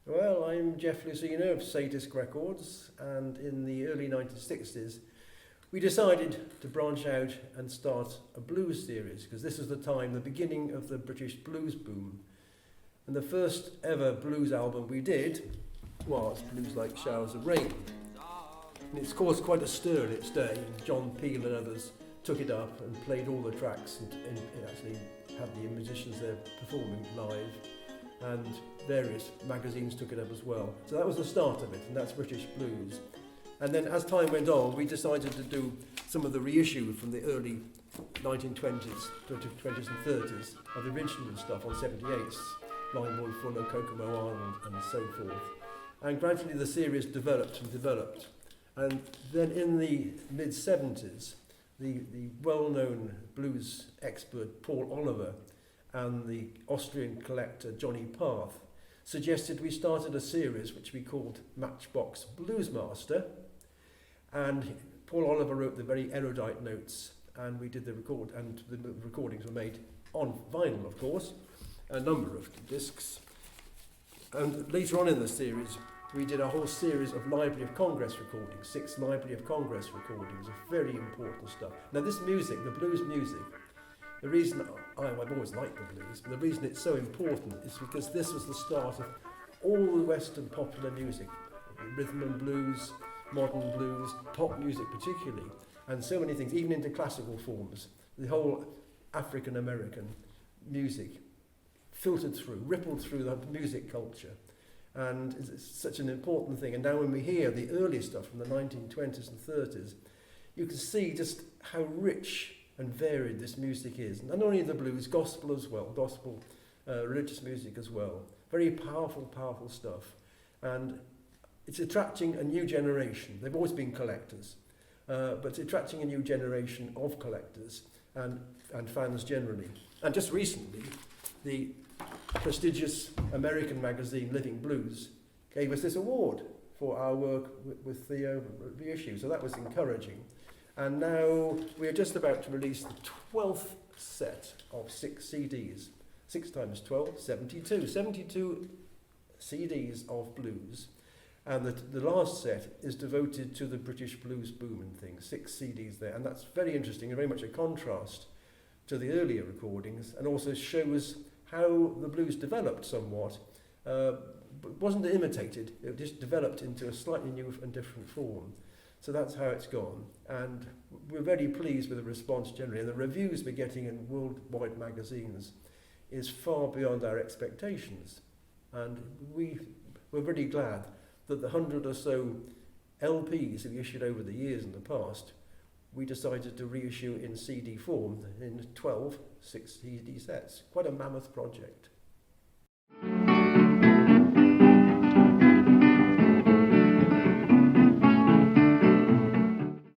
Well, I'm Gef Lucena of Saydisc Records, and in the early 1960s we decided to branch out and start a blues series, because this was the time, the beginning of the British blues boom. And the first ever blues album we did was Blues Like Showers of Rain. And it's caused quite a stir in its day. John Peel and others took it up and played all the tracks and actually had the musicians there performing live. And various magazines took it up as well. So that was the start of it, and that's British blues. And then as time went on, we decided to do some of the reissue from the early 1920s, 20s and 30s of the original stuff on 78s, Blind Boy Fuller, Kokomo Island and so forth. And gradually the series developed and developed. And then in the mid-70s, the well-known blues expert Paul Oliver and the Austrian collector Johnny Path suggested we started a series which we called Matchbox Bluesmaster, and Paul Oliver wrote the very erudite notes, and we did the record, and the recordings were made on vinyl, of course, a number of discs. And later on in the series we did a whole series of Library of Congress recordings, 6 Library of Congress recordings of very important stuff. Now this music, the blues music, the reason I've always liked the blues, but the reason it's so important is because this was the start of all the Western popular music, rhythm and blues, modern blues, pop music particularly, and so many things, even into classical forms. The whole African American music filtered through, rippled through the music culture, and it's such an important thing. And now when we hear the early stuff from the 1920s and 30s, you can see just how rich and varied this music is. And not only the blues, gospel as well, gospel, religious music as well. Very powerful, powerful stuff. And it's attracting a new generation. They've always been collectors, but it's attracting a new generation of collectors and fans generally. And just recently, the prestigious American magazine Living Blues gave us this award for our work with the reissue, so that was encouraging. And now we are just about to release the 12th set of 6 CDs. 6 times 12, 72. 72 CDs of blues. And the last set is devoted to the British blues boom and things. 6 CDs there. And that's very interesting and very much a contrast to the earlier recordings, and also shows how the blues developed somewhat. But wasn't imitated, it just developed into a slightly new and different form. So that's how it's gone, and we're very pleased with the response generally, and the reviews we're getting in worldwide magazines is far beyond our expectations, and we're really glad that the 100 or so LPs that we issued over the years in the past, we decided to reissue in CD form in 12 6 CD sets. Quite a mammoth project.